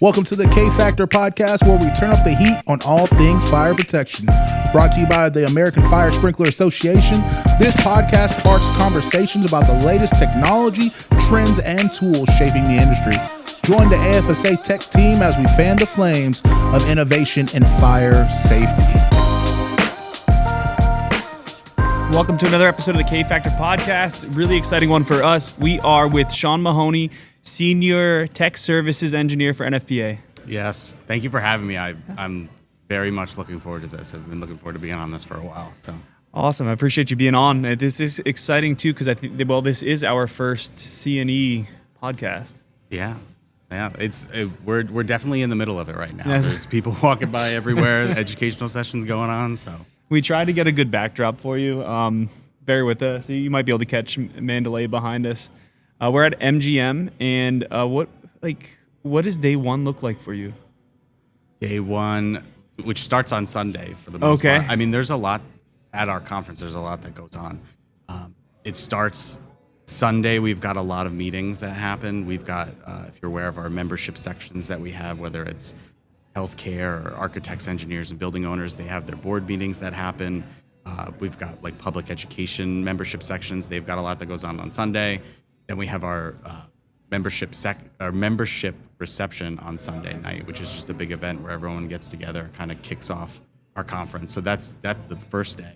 Welcome to the K Factor podcast, where we turn up the heat on all things fire protection. Brought to you by the American Fire Sprinkler Association, this podcast sparks conversations about the latest technology, trends, and tools shaping the industry. Join the AFSA tech team as we fan the flames of innovation in fire safety. Welcome to another episode of the K Factor podcast. Really exciting one for us. We are with Shawn Mahoney, Senior Tech Services Engineer for NFPA. Yes, thank you for having me. I'm very much looking forward to this. I've been looking forward to being on this for a while. So awesome. I appreciate you being on. This is exciting too because I think this is our first C&E podcast. Yeah. We're definitely in the middle of it right now. There's people walking by everywhere, educational sessions going on. So we tried to get a good backdrop for you. Bear with us. You might be able to catch Mandalay behind us. We're at MGM, and what does day one look like for you? Day one, which starts on Sunday for the most part. I mean, there's a lot at our conference. There's a lot that goes on. It starts Sunday. We've got a lot of meetings that happen. We've got, if you're aware of our membership sections that we have, whether it's healthcare or architects, engineers, and building owners, they have their board meetings that happen. We've got like public education membership sections. They've got a lot that goes on Sunday. Then we have our membership reception on Sunday night, which is just a big event where everyone gets together and kind of kicks off our conference. So that's the first day,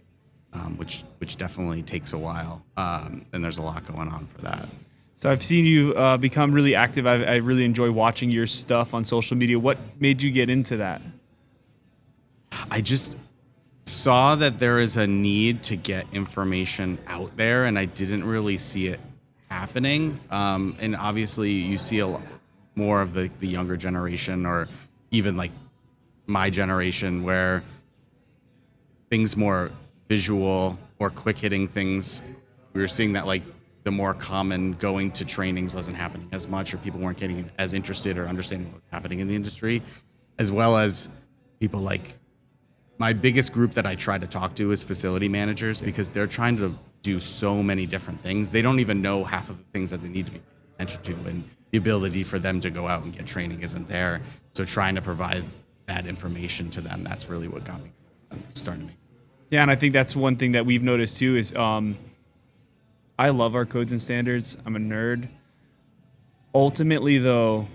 which definitely takes a while, and there's a lot going on for that. So I've seen you become really active. I really enjoy watching your stuff on social media. What made you get into that? I just saw that there is a need to get information out there, and I didn't really see it happening. And obviously you see a lot more of the younger generation, or even like my generation, where things more visual or quick hitting things. We were seeing that like the more common going to trainings wasn't happening as much, or people weren't getting as interested or understanding what was happening in the industry, as well as people like my biggest group that I try to talk to is facility managers, because they're trying to do so many different things. They don't even know half of the things that they need to be paying attention to, and the ability for them to go out and get training isn't there. So trying to provide that information to them, that's really what got me starting to make. Yeah, and I think that's one thing that we've noticed too is I love our codes and standards. I'm a nerd. Ultimately, though,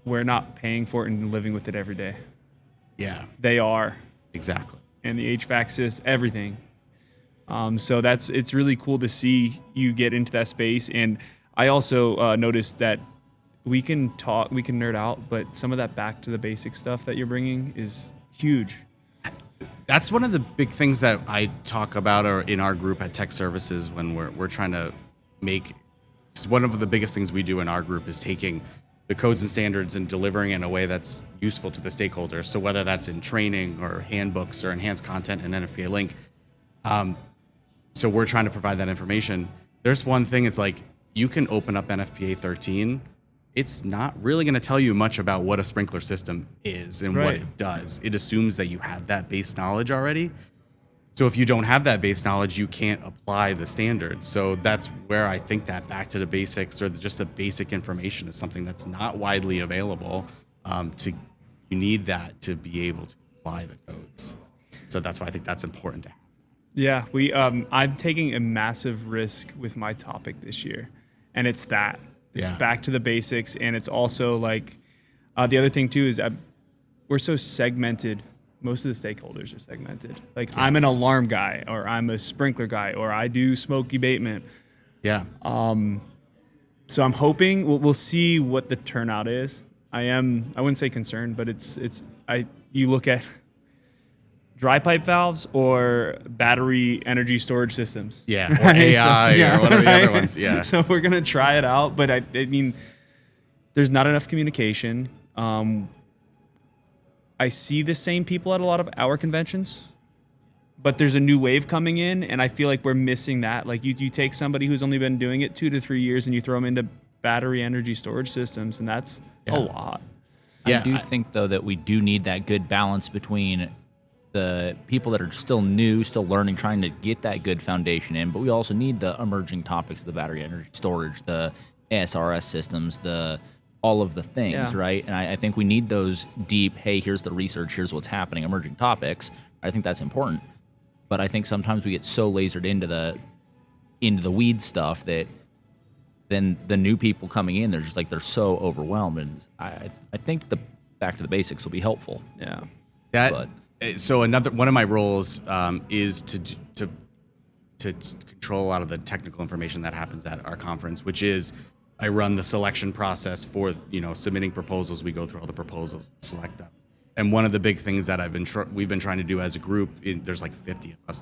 we're not paying for it and living with it every day. Yeah. They are. Exactly. And the HVAC system, everything. So it's really cool to see you get into that space. And I also noticed that we can nerd out, but some of that back to the basic stuff that you're bringing is huge. That's one of the big things that I talk about or in our group at Tech Services when we're trying to make. One of the biggest things we do in our group is taking the codes and standards and delivering in a way that's useful to the stakeholders. So whether that's in training or handbooks or enhanced content and NFPA link. So we're trying to provide that information. There's one thing, it's like you can open up NFPA 13. It's not really going to tell you much about what a sprinkler system is and what it does. It assumes that you have that base knowledge already. So if you don't have that base knowledge, you can't apply the standards. So that's where I think that back to the basics, or just the basic information, is something that's not widely available. You need that to be able to apply the codes. So that's why I think that's important to have. Yeah, I'm taking a massive risk with my topic this year, and it's that. It's back to the basics, and it's also like the other thing too is we're so segmented. Most of the stakeholders are segmented. Like yes. I'm an alarm guy, or I'm a sprinkler guy, or I do smoke abatement. Yeah. So I'm hoping we'll see what the turnout is. I wouldn't say concerned, but you look at dry pipe valves or battery energy storage systems. Yeah, or AI or whatever the other ones. Yeah. So we're going to try it out, but I mean, there's not enough communication. I see the same people at a lot of our conventions, but there's a new wave coming in, and I feel like we're missing that. Like you take somebody who's only been doing it 2 to 3 years and you throw them into battery energy storage systems, and that's a lot. Yeah, I do think, though, that we do need that good balance between the people that are still new, still learning, trying to get that good foundation in, but we also need the emerging topics of the battery energy storage, the ASRS systems, all of the things, Yeah. right? And I think we need those deep, hey, here's the research, here's what's happening, emerging topics. I think that's important. But I think sometimes we get so lasered into the weed stuff that then the new people coming in, they're just like, they're so overwhelmed. And I think the back to the basics will be helpful. Yeah. So another one of my roles is to control a lot of the technical information that happens at our conference, which is I run the selection process for submitting proposals. We go through all the proposals, select them, and one of the big things that we've been trying to do as a group. There's like 50 of us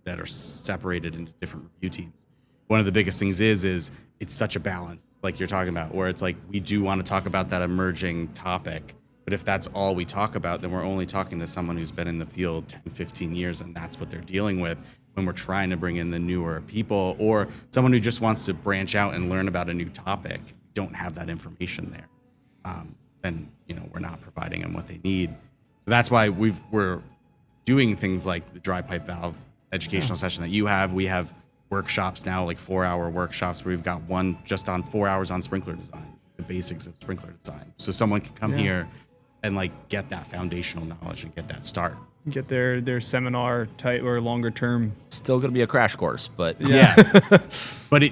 that are separated into different review teams. One of the biggest things is it's such a balance, like you're talking about, where it's like we do want to talk about that emerging topic. But if that's all we talk about, then we're only talking to someone who's been in the field 10, 15 years, and that's what they're dealing with when we're trying to bring in the newer people, or someone who just wants to branch out and learn about a new topic. Don't have that information there. Then we're not providing them what they need. So that's why we're doing things like the dry pipe valve educational session that you have. We have workshops now, like 4-hour workshops, where we've got one just on 4 hours on sprinkler design, the basics of sprinkler design. So someone can come here and like get that foundational knowledge and get that start. Get their seminar type or longer term. Still going to be a crash course, but Yeah. But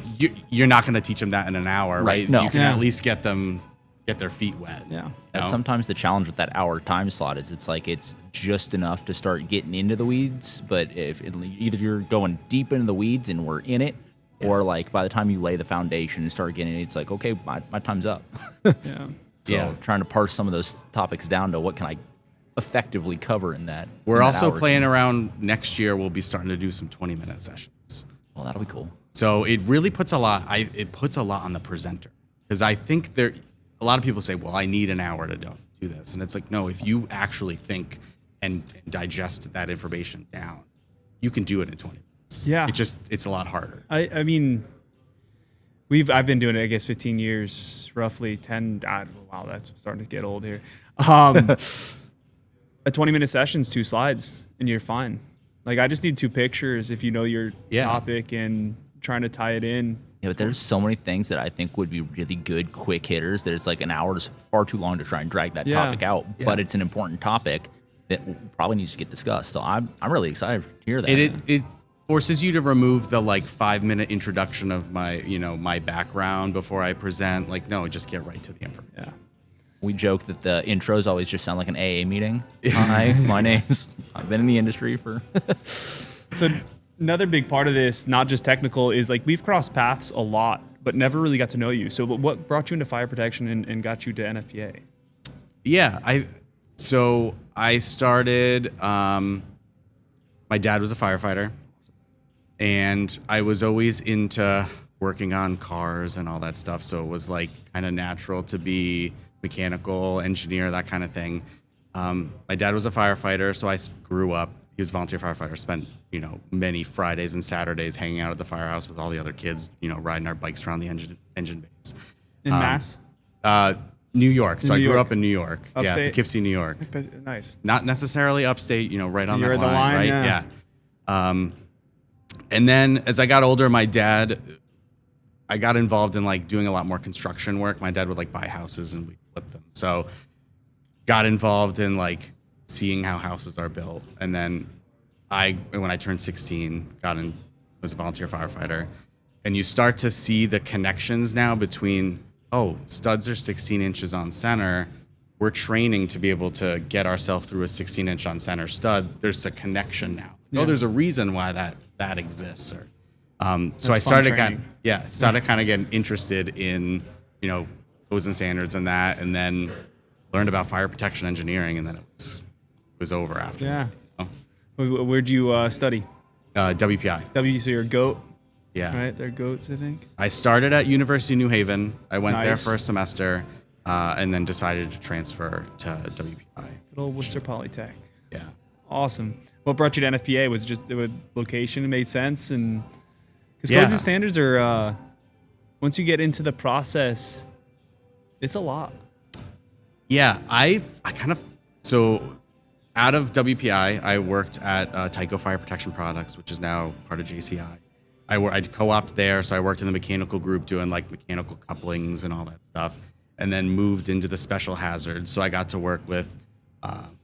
you're not going to teach them that in an hour, right? No. You can at least get their feet wet. Yeah. That's sometimes the challenge with that hour time slot is it's just enough to start getting into the weeds, but if either you're going deep into the weeds and we're in it, or like by the time you lay the foundation and start getting it, it's like, okay, my time's up. Yeah. So trying to parse some of those topics down to what can I effectively cover in that. We're also hour. playing around next year. We'll be starting to do some 20-minute sessions. Well, that'll be cool. So it really puts a lot. It puts a lot on the presenter, because I think a lot of people say, well, I need an hour to do this, and it's like, no. If you actually think and digest that information down, you can do it in 20 minutes. Yeah. It's a lot harder. I mean, I've been doing it, I guess, 15 years, roughly 10. Wow, that's starting to get old here. A 20-minute session's 2 slides, and you're fine. Like, I just need 2 pictures if you know your topic and trying to tie it in. Yeah, but there's so many things that I think would be really good quick hitters. There's like an hour is far too long to try and drag that topic out, but it's an important topic that probably needs to get discussed. So I'm really excited to hear that. It forces you to remove the like 5-minute introduction of my background before I present. Like, no, just get right to the information. Yeah. We joke that the intros always just sound like an AA meeting. Hi, my name's. I've been in the industry for. So another big part of this, not just technical, is like we've crossed paths a lot, but never really got to know you. So what brought you into fire protection and got you to NFPA? Yeah, I started. My dad was a firefighter, and I was always into working on cars and all that stuff. So it was like kind of natural to be mechanical engineer, that kind of thing. My dad was a firefighter, so I grew up. He was a volunteer firefighter. Spent many Fridays and Saturdays hanging out at the firehouse with all the other kids. Riding our bikes around the engine bays. In Mass? New York. So New I grew York. up in New York. Upstate? Yeah, Poughkeepsie, New York. Nice. Not necessarily upstate. Right on You're that at the line, right? yeah. And then as I got older, I got involved in like doing a lot more construction work. My dad would like buy houses and we flip them. So got involved in like seeing how houses are built. And then when I turned 16, was a volunteer firefighter. And you start to see the connections now between, studs are 16 inches on center. We're training to be able to get ourselves through a 16-inch on center stud. There's a connection now. Yeah. There's a reason why that exists. So I fun started training. kind of getting interested in, codes and standards and that, and then learned about fire protection engineering, and then it was over after. Yeah. Where'd you study? WPI. So you're a goat, Yeah. right? They're goats, I think. I started at University of New Haven. I went there Nice. for a semester, and then decided to transfer to WPI. Good old Worcester Polytech. Yeah. Awesome. What brought you to NFPA? Was it just the location? It made sense, and because Yeah. codes and standards are once you get into the process, it's a lot. Yeah, so out of WPI, I worked at Tyco Fire Protection Products, which is now part of JCI. I co-opted there, so I worked in the mechanical group doing like mechanical couplings and all that stuff. and then moved into the special hazards. So I got to work with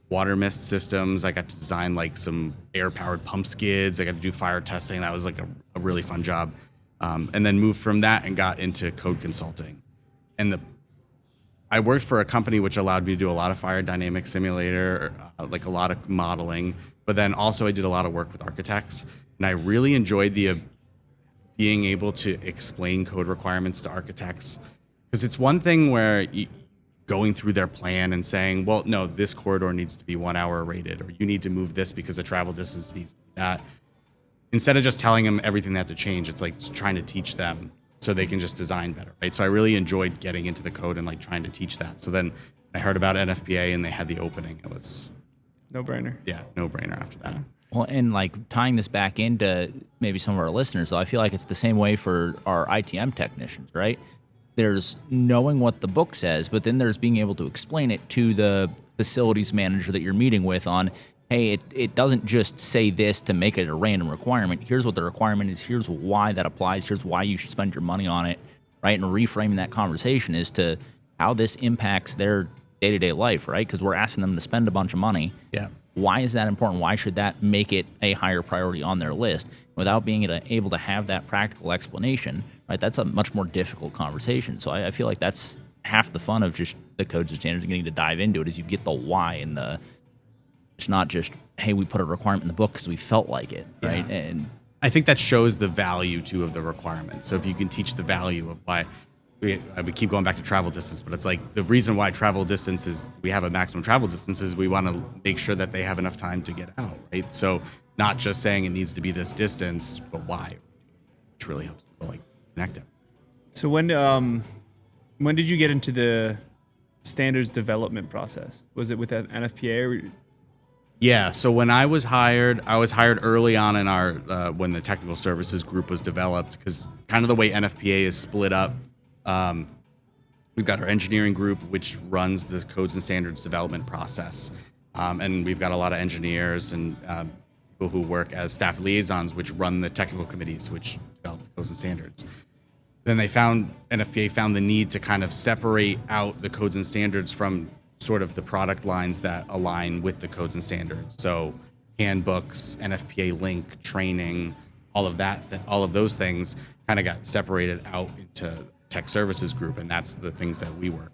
water mist systems. I got to design like some air-powered pump skids. I got to do fire testing. That was like a really fun job. And then moved from that and got into code consulting. And I worked for a company which allowed me to do a lot of fire dynamic simulator, like a lot of modeling. But then also I did a lot of work with architects. And I really enjoyed being able to explain code requirements to architects. Because it's one thing where going through their plan and saying, well, no, this corridor needs to be 1 hour rated, or you need to move this because the travel distance needs to be that. Instead of just telling them everything they have to change, it's like trying to teach them so they can just design better, right? So I really enjoyed getting into the code and like trying to teach that. So then I heard about NFPA and they had the opening. It was no brainer. Yeah, no brainer after that. Well, and like tying this back into maybe some of our listeners, so I feel like it's the same way for our ITM technicians, right? There's knowing what the book says, but then there's being able to explain it to the facilities manager that you're meeting with on, hey, it doesn't just say this to make it a random requirement. Here's what the requirement is. Here's why that applies. Here's why you should spend your money on it, right? And reframing that conversation as to how this impacts their day-to-day life, right? Because we're asking them to spend a bunch of money. Yeah. Why is that important? Why should that make it a higher priority on their list? Without being able to have that practical explanation, right? That's a much more difficult conversation. So I feel like that's half the fun of just the codes and standards and getting to dive into it is you get the why and it's not just, hey, we put a requirement in the book because we felt like it, right? Yeah. And I think that shows the value too of the requirement. So if you can teach the value of why we keep going back to travel distance, but it's like the reason why travel distance is we have a maximum travel distance is we want to make sure that they have enough time to get out, right? So not just saying it needs to be this distance, but why, which really helps people like connect it. So when did you get into the standards development process? Was it with the NFPA? Or? Yeah, so when I was hired early on in our when the technical services group was developed, because kind of the way NFPA is split up. We've got our engineering group, which runs the codes and standards development process. And we've got a lot of engineers and people who work as staff liaisons, which run the technical committees, which develop the codes and standards. Then NFPA found the need to kind of separate out the codes and standards from sort of the product lines that align with the codes and standards. So handbooks, NFPA link, training, all of those things kind of got separated out into tech services group, and that's the things that we work.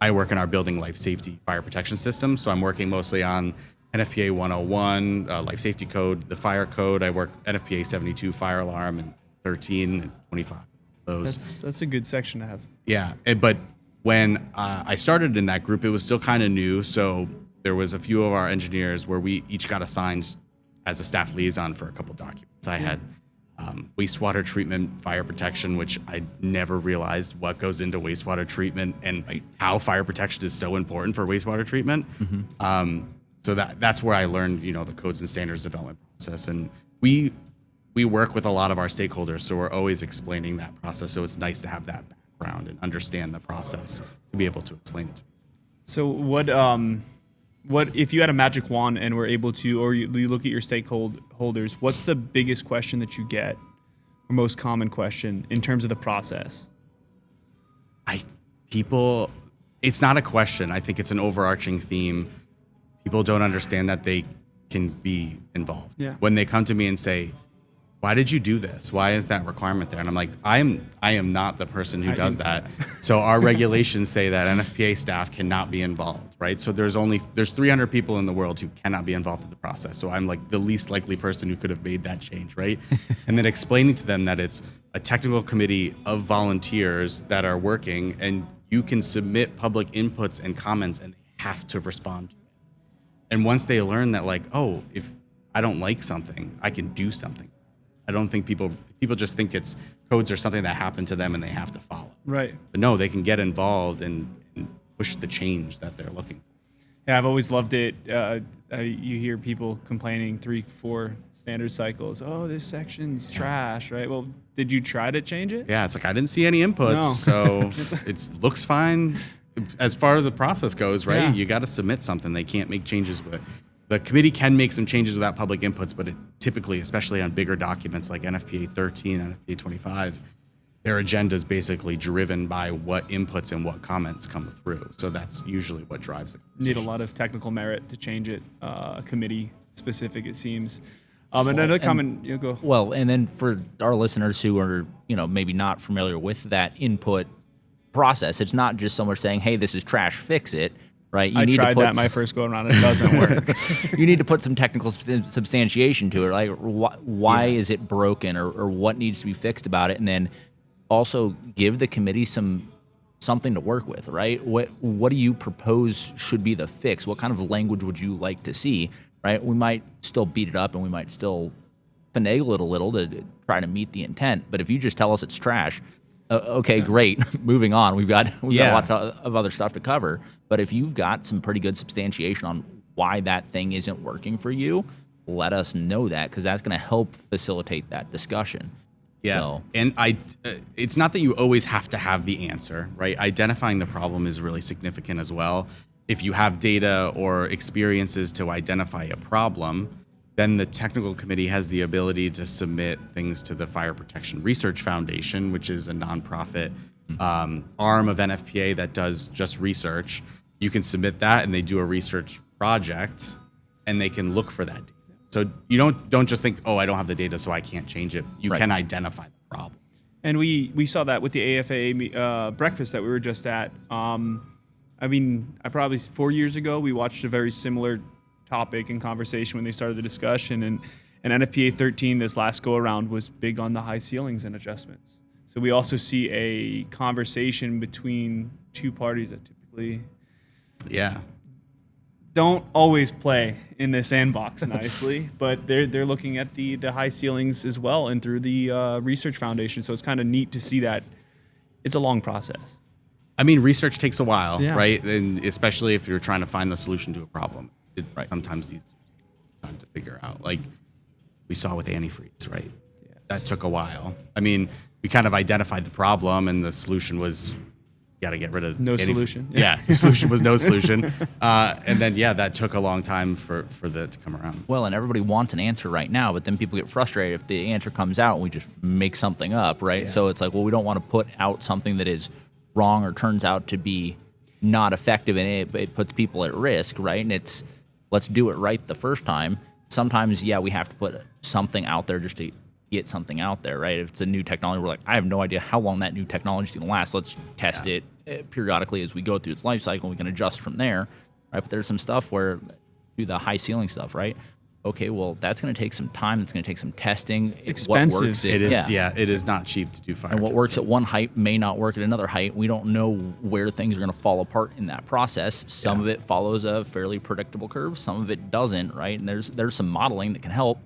I work in our building life safety fire protection system, so I'm working mostly on NFPA 101, life safety code, the fire code. I work NFPA 72 fire alarm and 13 and 25. That's a good section to have. Yeah, but when I started in that group, it was still kind of new, so there was a few of our engineers where we each got assigned as a staff liaison for a couple documents. I had wastewater treatment, fire protection, which I never realized what goes into wastewater treatment and how fire protection is so important for wastewater treatment. Mm-hmm. So that's where I learned, the codes and standards development process. And we work with a lot of our stakeholders, so we're always explaining that process. So it's nice to have that background and understand the process to be able to explain it to people. So what if you had a magic wand and were able to, or you look at your stakeholders, what's the biggest question that you get, or most common question in terms of the process? It's not a question. I think it's an overarching theme. People don't understand that they can be involved. Yeah. When they come to me and say, why did you do this? Why is that requirement there? And I'm like, I am not the person who does that. So our regulations say that NFPA staff cannot be involved, right? So there's 300 people in the world who cannot be involved in the process. So I'm like the least likely person who could have made that change, right? And then explaining to them that it's a technical committee of volunteers that are working, and you can submit public inputs and comments and they have to respond to it. And once they learn that, like, oh, if I don't like something, I can do something. I don't think people just think it's codes are something that happen to them and they have to follow. Right. But no, they can get involved and push the change that they're looking for. Yeah, I've always loved it. You hear people complaining 3-4 standard cycles. Oh, this section's trash, right? Well, did you try to change it? Yeah, it's like I didn't see any inputs, so it looks fine as far as the process goes, right? Yeah. You got to submit something. They can't make changes with it. The committee can make some changes without public inputs, but it typically, especially on bigger documents like NFPA 13, NFPA 25, their agenda is basically driven by what inputs and what comments come through. So that's usually what drives it. Need a lot of technical merit to change it, committee specific, it seems. Another comment, go. Well, and then for our listeners who are, maybe not familiar with that input process, it's not just someone saying, hey, this is trash, fix it, right? I tried that my first go around, it doesn't work. You need to put some technical substantiation to it, like why is it broken or what needs to be fixed about it, and then also give the committee something to work with, right? What do you propose should be the fix? What kind of language would you like to see, right? We might still beat it up and we might still finagle it a little to try to meet the intent, but if you just tell us it's trash, okay, great. Moving on. We've got a lot of other stuff to cover. But if you've got some pretty good substantiation on why that thing isn't working for you, let us know that, because that's going to help facilitate that discussion. Yeah, So, and it's not that you always have to have the answer, right? Identifying the problem is really significant as well. If you have data or experiences to identify a problem, then the technical committee has the ability to submit things to the Fire Protection Research Foundation, which is a nonprofit arm of NFPA that does just research. You can submit that, and they do a research project, and they can look for that data. So you don't just think, oh, I don't have the data, so I can't change it. You can identify the problem. And we saw that with the AFA breakfast that we were just at. I probably 4 years ago, we watched a very similar topic and conversation when they started the discussion, and NFPA 13 this last go around was big on the high ceilings and adjustments. So we also see a conversation between two parties that typically don't always play in the sandbox nicely, but they're looking at the high ceilings as well and through the research foundation. So it's kind of neat to see that it's a long process. I mean, research takes a while, right? And especially if you're trying to find the solution to a problem. Sometimes these time to figure out. Like we saw with antifreeze, right? Yes. That took a while. I mean, we kind of identified the problem, and the solution was got to get rid of solution. Yeah, the solution was no solution. And then that took a long time for that to come around. well, and everybody wants an answer right now, but then people get frustrated if the answer comes out and we just make something up, right? So it's like, well, we don't want to put out something that is wrong or turns out to be not effective, and it puts people at risk, right? And it's, let's do it right the first time. Sometimes, we have to put something out there just to get something out there, right? If it's a new technology, we're like, I have no idea how long that new technology is going to last. Let's test it periodically as we go through its life cycle, and we can adjust from there, right? But there's some stuff where, do the high ceiling stuff, right? Okay, well, that's going to take some time. It's going to take some testing. It's expensive. What works it is not cheap to do fire. And what works at one height may not work at another height. We don't know where things are going to fall apart in that process. Some of it follows a fairly predictable curve. Some of it doesn't, right? And there's some modeling that can help,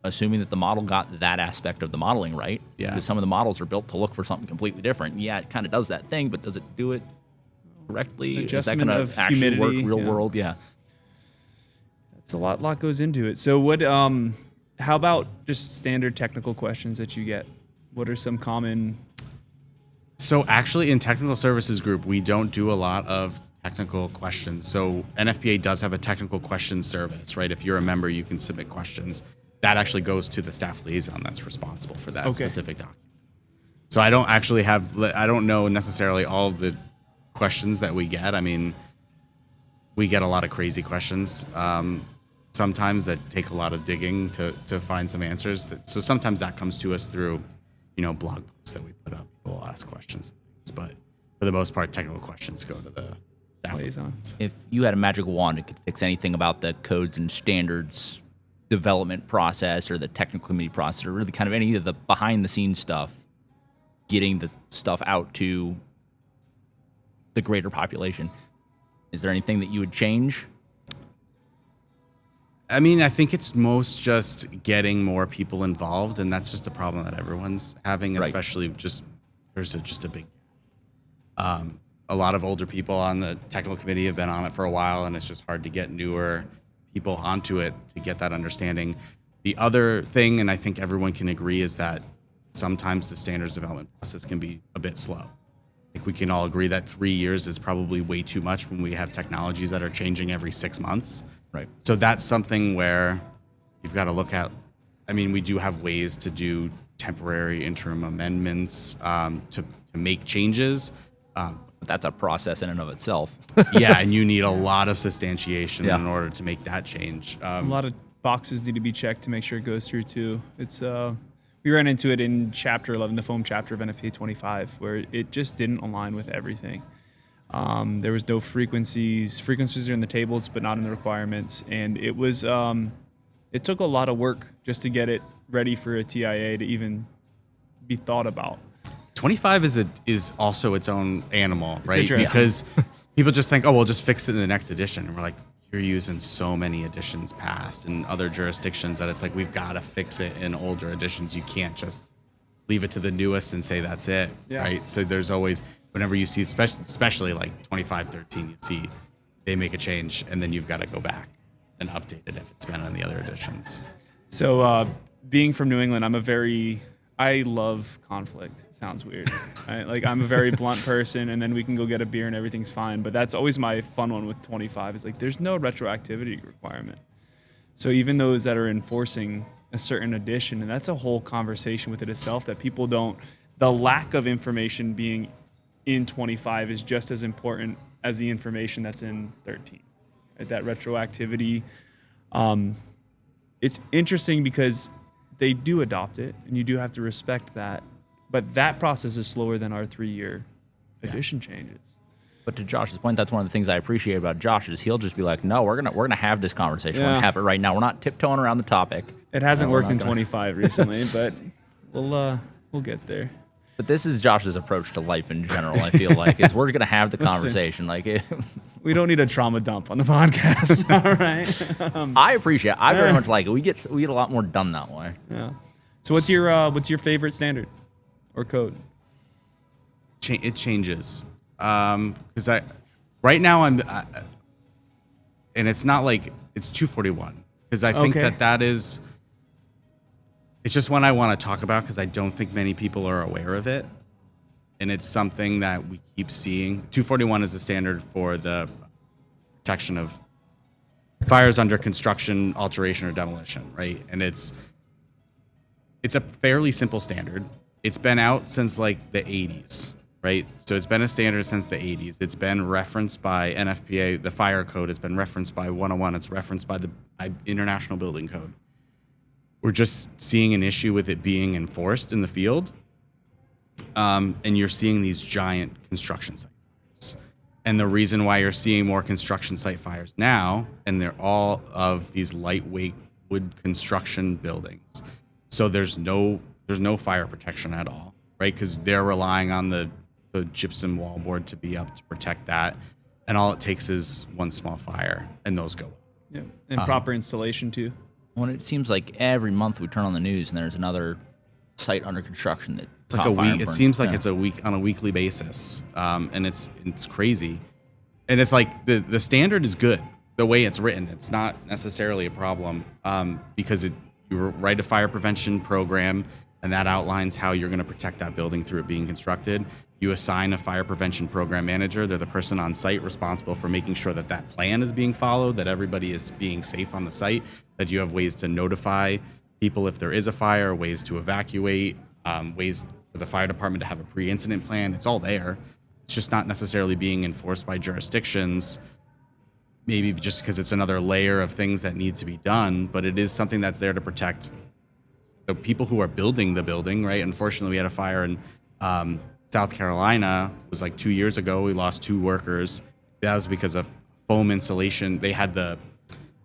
assuming that the model got that aspect of the modeling right. Yeah. Because some of the models are built to look for something completely different. Yeah, it kind of does that thing, but does it do it correctly? Adjustment Is that going of to actually work humidity, real world? Yeah. It's a lot goes into it. So what? How about just standard technical questions that you get? What are some common? So actually, in technical services group, we don't do a lot of technical questions. So NFPA does have a technical question service, right? If you're a member, you can submit questions. That actually goes to the staff liaison that's responsible for that specific document. So I don't know necessarily all of the questions that we get. I mean, we get a lot of crazy questions. Sometimes that take a lot of digging to find some answers. So sometimes that comes to us through, blog posts that we put up. We'll ask questions, but for the most part, technical questions go to the staff liaisons. If you had a magic wand, it could fix anything about the codes and standards development process or the technical committee process, or really kind of any of the behind the scenes stuff, getting the stuff out to the greater population. Is there anything that you would change? I mean, I think it's most just getting more people involved, and that's just a problem that everyone's having, especially there's just a big, a lot of older people on the technical committee have been on it for a while, and it's just hard to get newer people onto it to get that understanding. The other thing, and I think everyone can agree, is that sometimes the standards development process can be a bit slow. I think we can all agree that 3 years is probably way too much when we have technologies that are changing every 6 months. Right. So that's something where you've got to look at. I mean, we do have ways to do temporary interim amendments to make changes. But that's a process in and of itself. Yeah, and you need a lot of substantiation Yeah. in order to make that change. A lot of boxes need to be checked to make sure it goes through too. It's we ran into it in chapter 11, the foam chapter of NFPA 25, where it just didn't align with everything. There was no frequencies. Frequencies are in the tables, but not in the requirements. And it was, it took a lot of work just to get it ready for a TIA to even be thought about. 25 is also its own animal, right? interesting. Because people just think, oh, we'll just fix it in the next edition. And we're like, you're using so many editions past in other jurisdictions that it's like, we've got to fix it in older editions. You can't just leave it to the newest and say that's it, right? So there's always, whenever you see, especially like 2513, you see they make a change and then you've got to go back and update it if it's been on the other editions. So being from New England, I love conflict. Sounds weird. Right? Like I'm a very blunt person, and then we can go get a beer and everything's fine. But that's always my fun one with 25 is like there's no retroactivity requirement. So even those that are enforcing a certain edition, and that's a whole conversation with it itself that people don't, the lack of information being in 25 is just as important as the information that's in 13. Right? That retroactivity. It's interesting because they do adopt it, and you do have to respect that. But that process is slower than our 3-year edition changes. But to Josh's point, that's one of the things I appreciate about Josh is he'll just be like, no, we're gonna have this conversation. We're gonna have it right now. We're not tiptoeing around the topic. It hasn't worked in 25 recently, but we'll get there. But this is Josh's approach to life in general. I feel like is we're gonna have the conversation. Like We don't need a trauma dump on the podcast. All right. I appreciate. I very much like it. We get a lot more done that way. Yeah. So what's your favorite standard or code? It changes because right now I'm and it's not like it's 241 because I think that is it's just one I want to talk about because I don't think many people are aware of it, and it's something that we keep seeing. 241 is the standard for the protection of fires under construction, alteration, or demolition, right? And it's a fairly simple standard. It's been out since like the 80s, right? So it's been a standard since the 80s. It's been referenced by NFPA, the fire code. It's been referenced by 101. It's referenced by the International Building Code. We're just seeing an issue with it being enforced in the field. And you're seeing these giant construction site fires. And the reason why you're seeing more construction site fires now, and they're all of these lightweight wood construction buildings. So there's no fire protection at all, right? Because they're relying on the gypsum wallboard to be up to protect that. And all it takes is one small fire, and those go up. Yeah. And proper installation too. When it seems like every month we turn on the news and there's another site under construction that it's like a week. It seems like it's a week on a weekly basis, and it's crazy. And it's like the standard is good the way it's written. It's not necessarily a problem because you write a fire prevention program, and that outlines how you're going to protect that building through it being constructed. You assign a fire prevention program manager. They're the person on site responsible for making sure that that plan is being followed, that everybody is being safe on the site, that you have ways to notify people if there is a fire, ways to evacuate, ways for the fire department to have a pre-incident plan. It's all there. It's just not necessarily being enforced by jurisdictions, maybe just because it's another layer of things that needs to be done, but it is something that's there to protect the people who are building the building, right? Unfortunately, we had a fire in South Carolina. It was like 2 years ago. We lost 2 workers. That was because of foam insulation. They had the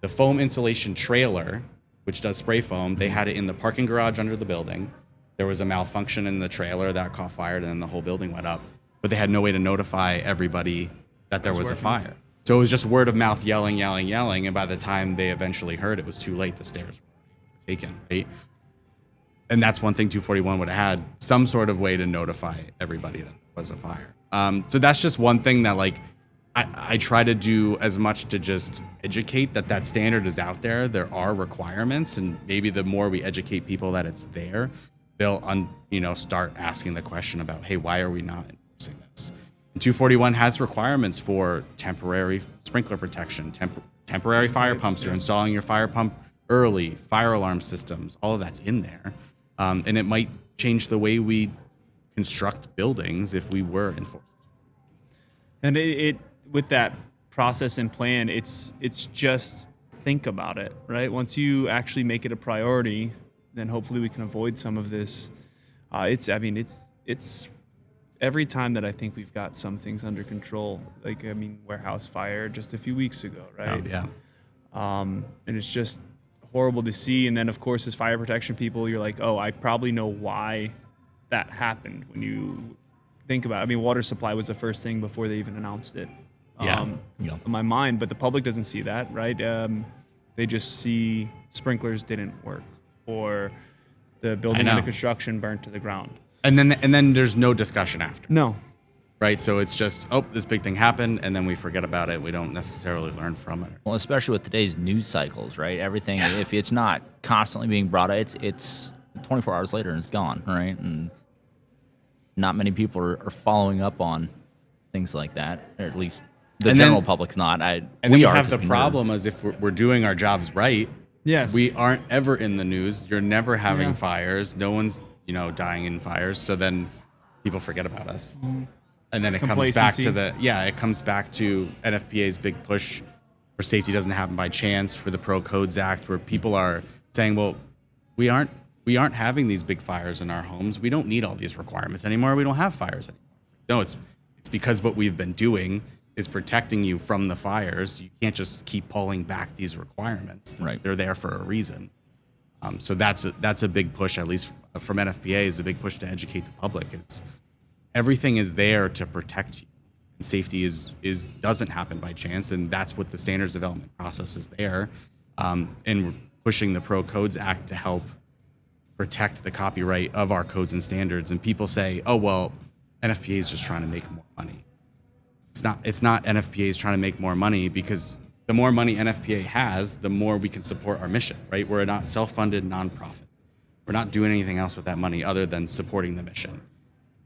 foam insulation trailer, which does spray foam. They had it in the parking garage under the building. There was a malfunction in the trailer that caught fire, and then the whole building went up. But they had no way to notify everybody that there was a fire. So it was just word of mouth, yelling. And by the time they eventually heard, it was too late. The stairs were taken, right? And that's one thing 241 would have had, some sort of way to notify everybody that there was a fire. So that's just one thing that like I try to do as much to just educate that standard is out there. There are requirements, and maybe the more we educate people that it's there, they'll start asking the question about, hey, why are we not enforcing this? And 241 has requirements for temporary sprinkler protection, temporary fire pumps. You're installing your fire pump early, fire alarm systems. All of that's in there. And it might change the way we construct buildings if we were enforced. And it with that process and plan, it's just think about it, right? Once you actually make it a priority, then hopefully we can avoid some of this. It's every time that I think we've got some things under control, like, warehouse fire just a few weeks ago, right? Oh, yeah. And it's just horrible to see. And then, of course, as fire protection people, you're like, oh, I probably know why that happened. When you think about it, water supply was the first thing before they even announced it. In my mind, but the public doesn't see that, right? They just see sprinklers didn't work, or the building under construction burnt to the ground. And then there's no discussion after. No. Right, so it's just, oh, this big thing happened, and then we forget about it. We don't necessarily learn from it. Well, especially with today's news cycles, right? Everything, if it's not constantly being brought up, it's 24 hours later and it's gone, right? And not many people are following up on things like that, or at least the general public's not. And then we have the problem as if we're doing our jobs right. Yes. We aren't ever in the news. You're never having fires. No one's, dying in fires. So then people forget about us. And then it comes back to NFPA's big push for safety doesn't happen by chance, for the Pro Codes Act, where people are saying, well, we aren't having these big fires in our homes. We don't need all these requirements anymore. We don't have fires anymore. No, it's because what we've been doing is protecting you from the fires. You can't just keep pulling back these requirements. Right. They're there for a reason. So that's a big push, at least from NFPA, is a big push to educate the public. Is everything is there to protect you. And safety doesn't happen by chance, and that's what the standards development process is there. And we're pushing the Pro Codes Act to help protect the copyright of our codes and standards. And people say, oh, well, NFPA is just trying to make more money. It's not NFPA is trying to make more money, because the more money NFPA has, the more we can support our mission, right? We're not self-funded nonprofit. We're not doing anything else with that money other than supporting the mission.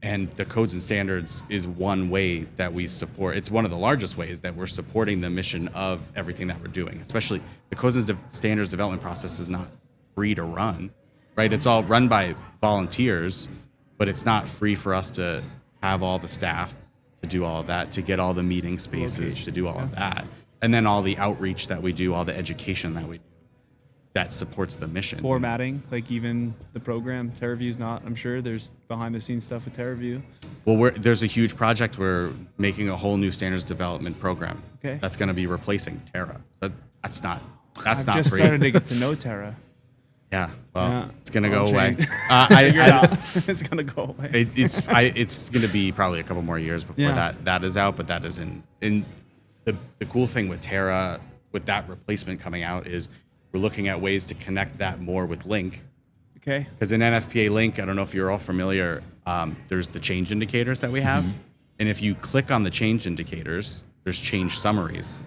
And the codes and standards is one way that we support. It's one of the largest ways that we're supporting the mission of everything that we're doing. Especially the codes and standards development process is not free to run, right? It's all run by volunteers, but it's not free for us to have all the staff to do all of that, to get all the meeting spaces, to do all of that. And then all the outreach that we do, all the education that we do, that supports the mission. Formatting, like even the program, TerraView's not, I'm sure there's behind the scenes stuff with TerraView. Well, there's a huge project. We're making a whole new standards development program. Okay. That's going to be replacing Terra. That's not I've not just free. started to get to know Terra. Yeah, well, Yeah. it's going to go I'll away. change. It's going to go away. It's going to be probably a couple more years before that is out, but that is in the cool thing with Terra, with that replacement coming out, is we're looking at ways to connect that more with Link. Okay. Because in NFPA Link, I don't know if you're all familiar, there's the change indicators that we have. And if you click on the change indicators, there's change summaries.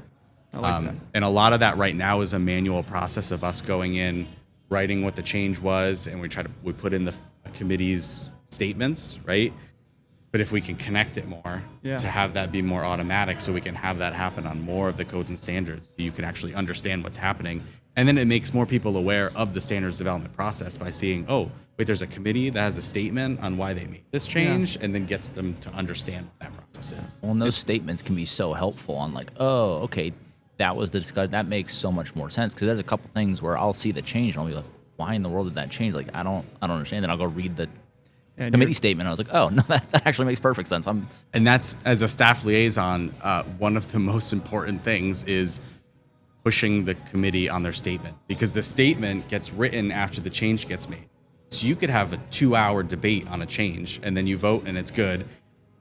I like that. And a lot of that right now is a manual process of us going in, writing what the change was, and we put in the committee's statements, right? But if we can connect it more to have that be more automatic, so we can have that happen on more of the codes and standards, so you can actually understand what's happening. And then it makes more people aware of the standards development process by seeing, oh, wait, there's a committee that has a statement on why they made this change, and then gets them to understand what that process is. Well, and those statements can be so helpful on like, oh, okay, that was the discussion. That makes so much more sense, because there's a couple things where I'll see the change and I'll be like, why in the world did that change? Like, I don't understand. Then I'll go read the committee statement. I was like, oh, no, that actually makes perfect sense. And that's, as a staff liaison, one of the most important things is pushing the committee on their statement, because the statement gets written after the change gets made. So you could have a 2-hour debate on a change, and then you vote and it's good,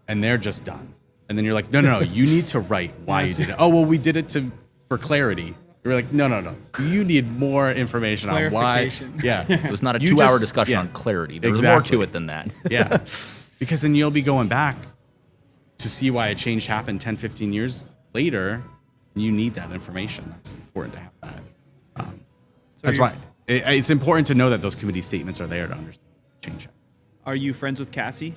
and they're just done. And then you're like, no, you need to write why you did it. Oh, well, we did it for clarity. You're like, no. You need more information on why. Yeah. It was not a 2-hour discussion on clarity. There was more to it than that. Yeah. Because then you'll be going back to see why a change happened 10, 15 years later. You need that information. That's important to have that. That's why it's important to know that those committee statements are there to understand change. Are you friends with Cassie?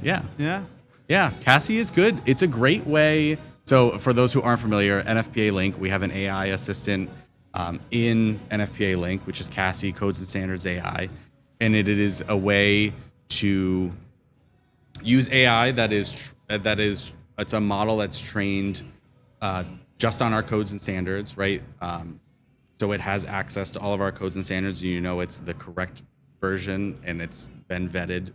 Yeah. Yeah. Yeah. Cassie is good. It's a great way. So for those who aren't familiar, NFPA Link, we have an AI assistant in NFPA Link, which is Cassie, Codes and Standards AI. and it is a way to use AI that is it's a model that's trained just on our codes and standards, right? So it has access to all of our codes and standards. You know, it's the correct version and it's been vetted.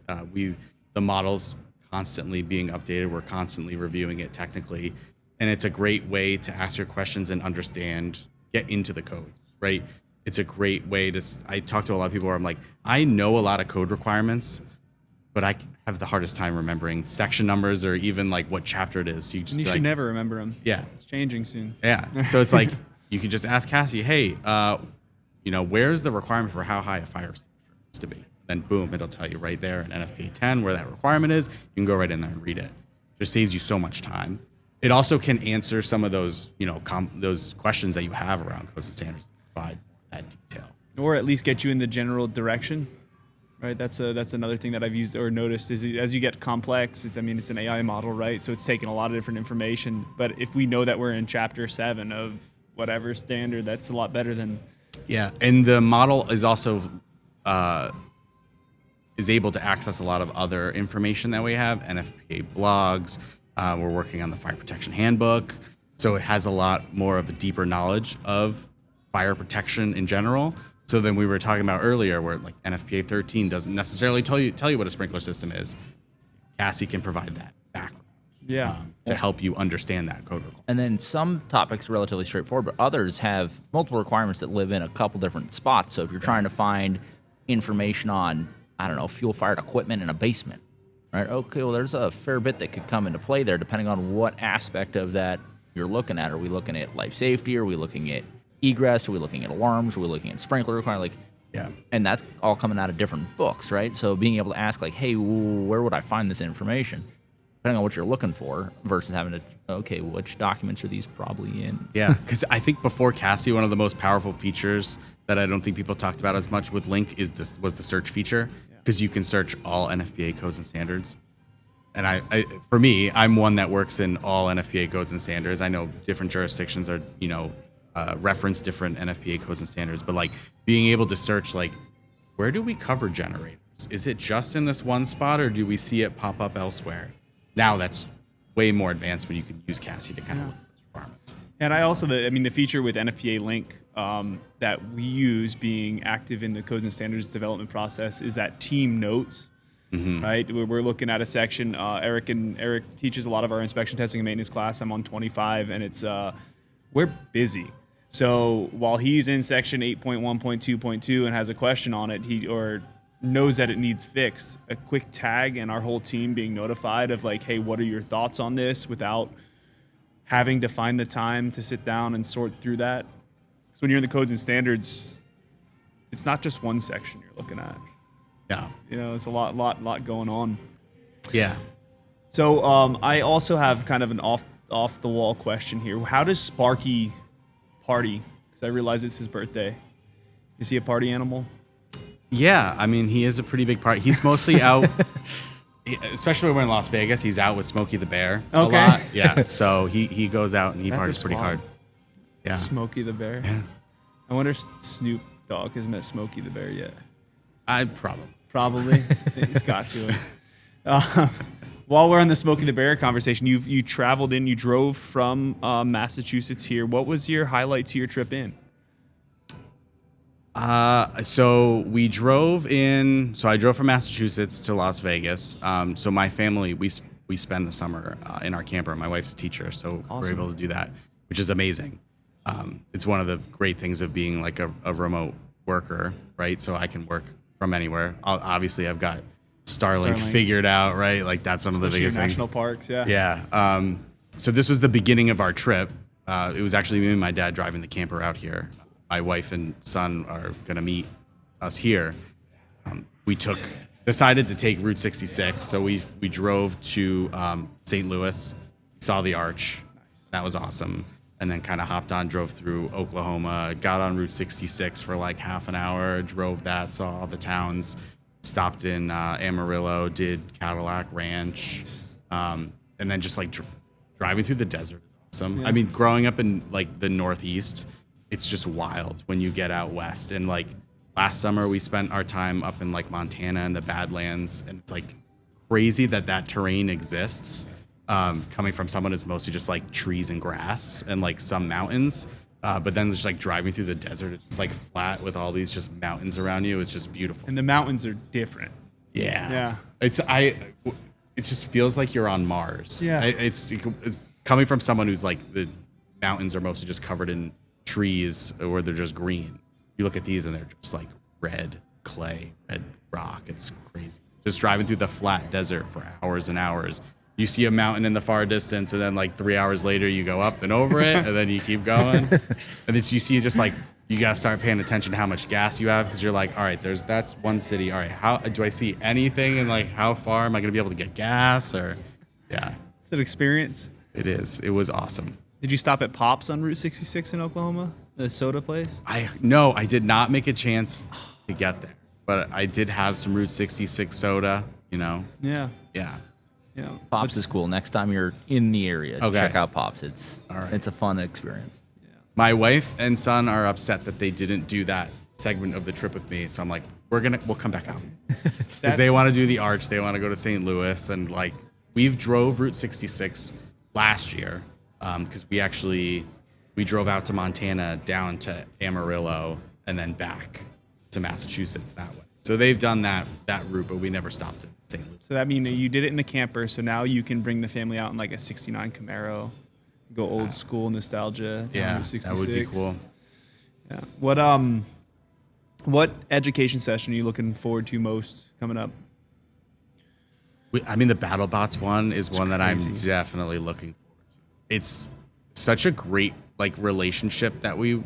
The model's constantly being updated. We're constantly reviewing it technically, and it's a great way to ask your questions and understand, get into the codes, right? It's a great way to. I talk to a lot of people where I'm like, I know a lot of code requirements, but I have the hardest time remembering section numbers or even like what chapter it is. So you should never remember them. Yeah, it's changing soon. Yeah, so it's like you can just ask Cassie, hey, where's the requirement for how high a fire extinguisher needs to be? Then boom, it'll tell you right there in NFPA 10 where that requirement is. You can go right in there and read it. Just saves you so much time. It also can answer some of those, those questions that you have around codes and standards to provide that detail, or at least get you in the general direction. Right, that's another thing that I've used or noticed is as you get complex. It's an AI model, right? So it's taking a lot of different information. But if we know that we're in chapter 7 of whatever standard, that's a lot better than. Yeah, and the model is also is able to access a lot of other information that we have, NFPA blogs. We're working on the fire protection handbook, so it has a lot more of a deeper knowledge of fire protection in general. So then we were talking about earlier where like NFPA 13 doesn't necessarily tell you what a sprinkler system is. Cassie can provide that background to help you understand that code requirement. And then some topics are relatively straightforward, but others have multiple requirements that live in a couple different spots. So if you're trying to find information on, I don't know, fuel-fired equipment in a basement, right? Okay, well, there's a fair bit that could come into play there depending on what aspect of that you're looking at. Are we looking at life safety? Are we looking at egress? Are we looking at alarms? Are we looking at sprinkler requirements? And that's all coming out of different books, right? So being able to ask, like, hey, where would I find this information? Depending on what you're looking for, versus having to, okay, which documents are these probably in? Yeah, because I think before Cassie, one of the most powerful features that I don't think people talked about as much with Link was the search feature, because you can search all NFPA codes and standards. And for me, I'm one that works in all NFPA codes and standards. I know different jurisdictions are, reference different NFPA codes and standards, but like being able to search, like, where do we cover generators? Is it just in this one spot, or do we see it pop up elsewhere? Now that's way more advanced when you can use Cassie to kind of look at those requirements. And I also, the feature with NFPA Link that we use being active in the codes and standards development process is that team notes. Right, we're looking at a section. Eric teaches a lot of our inspection, testing, and maintenance class. I'm on 25, and it's we're busy. So while he's in section 8.1.2.2 and has a question on it, or knows that it needs fixed, a quick tag and our whole team being notified of like, hey, what are your thoughts on this, without having to find the time to sit down and sort through that. So when you're in the codes and standards, it's not just one section you're looking at. Yeah. It's a lot going on. Yeah. So I also have kind of an off the wall question here. How does Sparky party? Because I realize it's his birthday. Is he a party animal? Yeah, I mean, he is a pretty big party. He's mostly out, especially when we're in Las Vegas. He's out with Smokey the Bear a lot. Yeah, so he goes out and he parties pretty hard. Yeah, Smokey the Bear. Yeah. I wonder if Snoop Dogg has met Smokey the Bear yet. Probably. He's got to. While we're on the Smokey the Bear conversation, you traveled in, you drove from Massachusetts here. What was your highlight to your trip in? So we drove in. So I drove from Massachusetts to Las Vegas. So my family, we spend the summer in our camper. My wife's a teacher, so we're able to do that, which is amazing. It's one of the great things of being like a remote worker, right? So I can work from anywhere. Obviously, I've got Starlink figured out, right? Like that's one of the biggest things. National parks, yeah. Yeah. So this was the beginning of our trip. It was actually me and my dad driving the camper out here. My wife and son are going to meet us here. We decided to take Route 66. So we drove to St. Louis, saw the Arch. Nice. That was awesome. And then kind of hopped on, drove through Oklahoma, got on Route 66 for like half an hour, drove that, saw all the towns, stopped in Amarillo, did Cadillac Ranch, and then just like driving through the desert is awesome. Yeah. I mean, growing up in like the Northeast, it's just wild when you get out west, and like last summer we spent our time up in like Montana and the Badlands, and it's like crazy that terrain exists. Coming from someone who's mostly just like trees and grass and like some mountains. But then just like driving through the desert, it's just like flat with all these just mountains around you. It's just beautiful. And the mountains are different. Yeah. It just feels like you're on Mars. Yeah. It's coming from someone who's like the mountains are mostly just covered in trees or they're just green. You look at these and they're just like red clay, red rock. It's crazy. Just driving through the flat desert for hours and hours. You see a mountain in the far distance, and then like 3 hours later, you go up and over it, and then you keep going. And then you see just like you gotta start paying attention to how much gas you have because you're like, all right, that's one city. All right, how do I see anything? And like, how far am I gonna be able to get gas? Or It's an experience. It is. It was awesome. Did you stop at Pops on Route 66 in Oklahoma, the soda place? No, I did not make a chance to get there, but I did have some Route 66 soda. Yeah. Yeah. Yeah. Pops is cool. Next time you're in the area, Okay. check out Pops. It's right. it's a fun experience. My wife and son are upset that they didn't do that segment of the trip with me. So I'm like, we'll come back out because they want to do the arch. They want to go to St. Louis, and like we've drove Route 66 last year because we drove out to Montana, down to Amarillo, and then back to Massachusetts that way. So they've done that route, but we never stopped at St. Louis. So that means that you did it in the camper. So now you can bring the family out in like a 69 Camaro, go old school nostalgia. Yeah, Route 66. that would be cool. Yeah. What education session are you looking forward to most coming up? The BattleBots one is one that I'm definitely looking forward to. It's such a great like relationship that we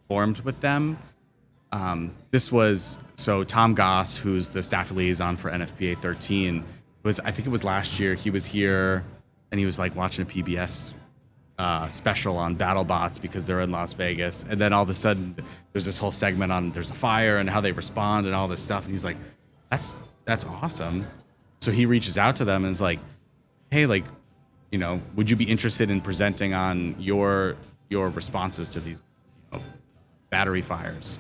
formed with them. Tom Goss, who's the staff liaison for NFPA 13, I think it was last year. He was here and he was like watching a PBS special on BattleBots because they're in Las Vegas. And then all of a sudden there's this whole segment on there's a fire and how they respond and all this stuff. And he's like, that's awesome. So he reaches out to them and is like, hey, like, would you be interested in presenting on your responses to these battery fires?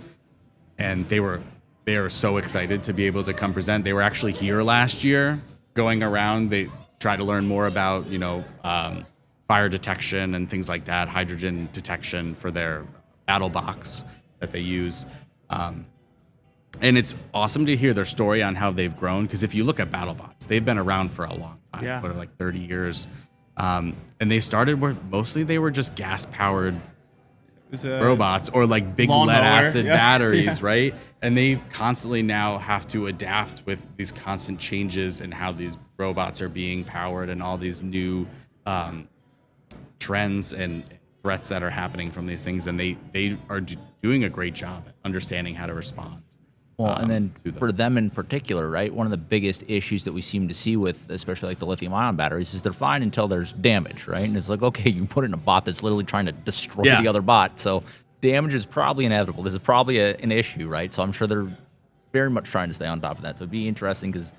And they are so excited to be able to come present. They were actually here last year going around. They try to learn more about, fire detection and things like that, hydrogen detection for their battle box that they use. And it's awesome to hear their story on how they've grown. Because if you look at BattleBots, they've been around for a long time, like 30 years. And they started where mostly they were just gas-powered robots or like big lead acid batteries, right? And they constantly now have to adapt with these constant changes in how these robots are being powered and all these new trends and threats that are happening from these things. And they are doing a great job at understanding how to respond. Well, and then for them in particular, right? One of the biggest issues that we seem to see with, especially like the lithium-ion batteries, is they're fine until there's damage, right? And it's like, okay, you put in a bot that's literally trying to destroy the other bot, so damage is probably inevitable. This is probably an issue, right? So I'm sure they're very much trying to stay on top of that. So it'd be interesting because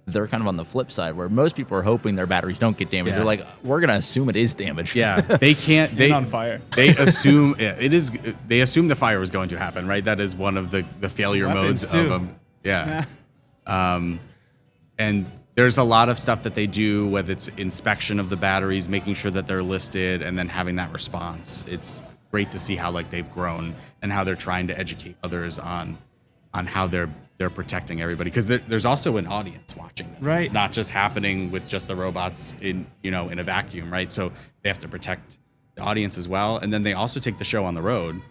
they're kind of on the flip side where most people are hoping their batteries don't get damaged. They're like, we're gonna assume it is damaged. Yeah, they can't. They on fire. They assume it is. They assume the fire was going to happen, right? That is one of the failure modes of them. Yeah. And there's a lot of stuff that they do, whether it's inspection of the batteries, making sure that they're listed, and then having that response. It's great to see how like they've grown and how they're trying to educate others on how they're protecting everybody, because there's also an audience watching this. Right. It's not just happening with just the robots in a vacuum, right? So they have to protect the audience as well, and then they also take the show on the road.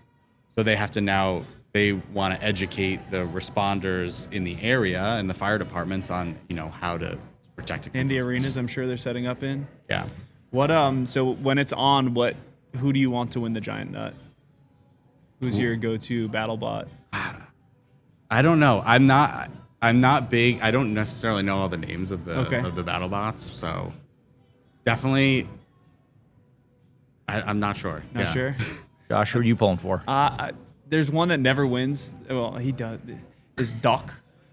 So they have to they want to educate the responders in the area and the fire departments on how to protect it. And the arenas I'm sure they're setting up in. Yeah. What so when it's on, who do you want to win the giant nut? Who's your go-to battle bot? I don't know. I'm not big. I don't necessarily know all the names of the battle bots. So definitely, I'm not sure. Not sure. Josh, who are you pulling for? There's one that never wins. Well, he does. Is Doc.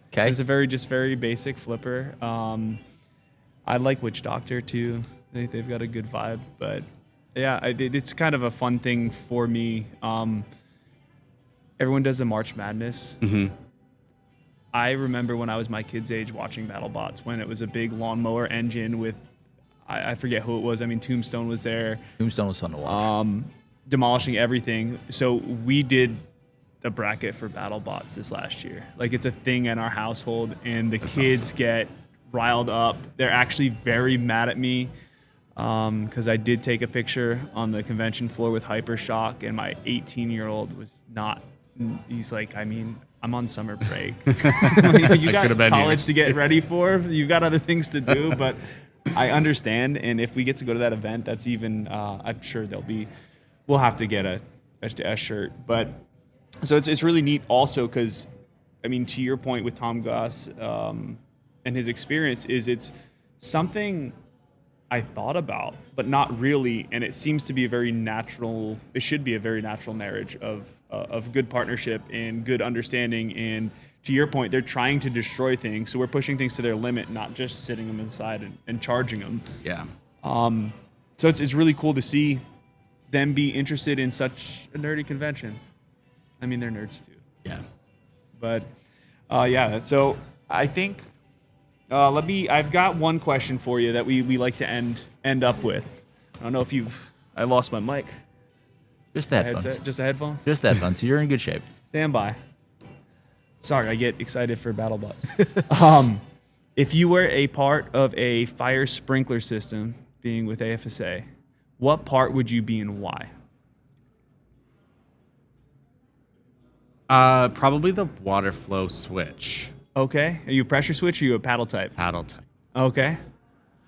Okay. It's a very basic flipper. I like Witch Doctor too. They've got a good vibe, but yeah, it's kind of a fun thing for me. everyone does the March Madness. Mm-hmm. I remember when I was my kid's age watching BattleBots when it was a big lawnmower engine with, I forget who it was. I mean, Tombstone was there. Tombstone was fun to watch. Demolishing everything. So we did the bracket for BattleBots this last year. Like, it's a thing in our household, and the kids get riled up. They're actually very mad at me because I did take a picture on the convention floor with Hypershock, and my 18-year-old was not. He's like, I mean, I'm on summer break. You got college to get ready for. You've got other things to do, but I understand. And if we get to go to that event, that's even. I'm sure we'll have to get a shirt. But so it's really neat also because, I mean, to your point with Tom Goss and his experience, it's something I thought about, but not really. And it seems to be it should be a very natural marriage of good partnership and good understanding. And to your point, they're trying to destroy things. So we're pushing things to their limit, not just sitting them inside and charging them. Yeah. So it's really cool to see them be interested in such a nerdy convention. I mean, they're nerds too. Yeah. But yeah, so I think I've got one question for you that we like to end up with. I don't know if I lost my mic. Just the headphones. Just the headphones? Just the headphones. You're in good shape. Stand by. Sorry, I get excited for BattleBots. If you were a part of a fire sprinkler system, being with AFSA, what part would you be and why? Probably the water flow switch. Okay. Are you a pressure switch or are you a paddle type? Paddle type. Okay.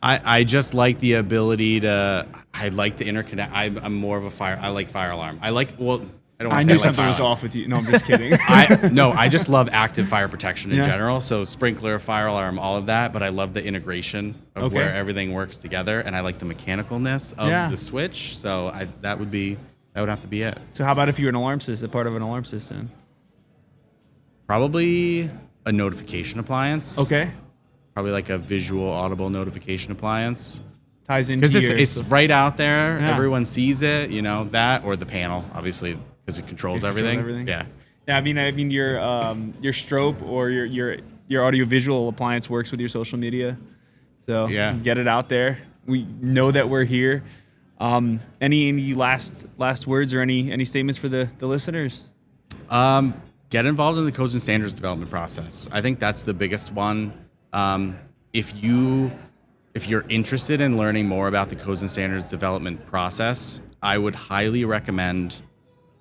I just like the ability I like the interconnect. I'm more of a I like fire alarm. I knew something was off with you. No, I'm just kidding. I just love active fire protection in general. So sprinkler, fire alarm, all of that. But I love the integration of where everything works together. And I like the mechanicalness of the switch. So that would have to be it. So how about if you're an alarm system, part of an alarm system? Probably a notification appliance. Okay. Probably like a visual audible notification appliance. Ties into because it's right out there. Yeah. Everyone sees it. You know that, or the panel, obviously, because it controls everything. Yeah. Yeah. I mean, your strobe or your audiovisual appliance works with your social media. So get it out there. We know that we're here. Any last words or any statements for the listeners? Get involved in the codes and standards development process. I think that's the biggest one. If you're interested in learning more about the codes and standards development process, I would highly recommend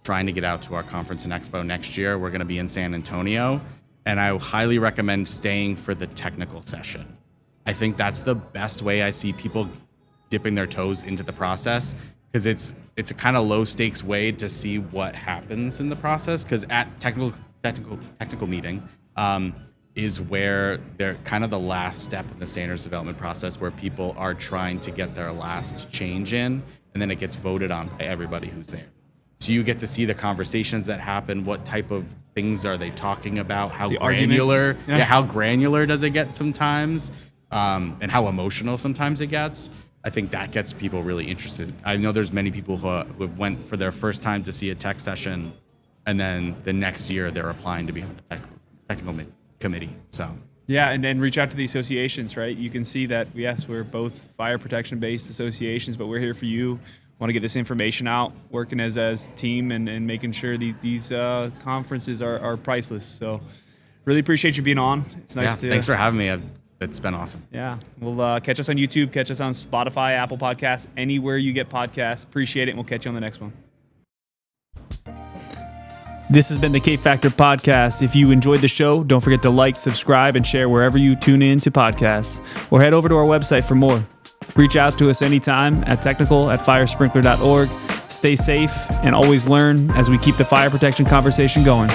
trying to get out to our conference and expo next year. We're going to be in San Antonio, and I highly recommend staying for the technical session. I think that's the best way I see people dipping their toes into the process, because it's a kind of low stakes way to see what happens in the process. Because at technical meeting is where they're kind of the last step in the standards development process, where people are trying to get their last change in, and then it gets voted on by everybody who's there. So you get to see the conversations that happen. What type of things are they talking about? How granular? How granular does it get sometimes? And how emotional sometimes it gets. I think that gets people really interested. I know there's many people who have went for their first time to see a tech session, and then the next year they're applying to be on the technical committee. So yeah, and then reach out to the associations, right? You can see that, yes, we're both fire protection-based associations, but we're here for you. Want to get this information out, working as a team and making sure these conferences are priceless. So really appreciate you being on. It's nice thanks for having me. It's been awesome. Yeah. We'll catch us on YouTube, catch us on Spotify, Apple Podcasts, anywhere you get podcasts. Appreciate it, and we'll catch you on the next one. This has been the K Factor Podcast. If you enjoyed the show, don't forget to like, subscribe, and share wherever you tune in to podcasts. Or head over to our website for more. Reach out to us anytime at technical@firesprinkler.org. Stay safe and always learn as we keep the fire protection conversation going.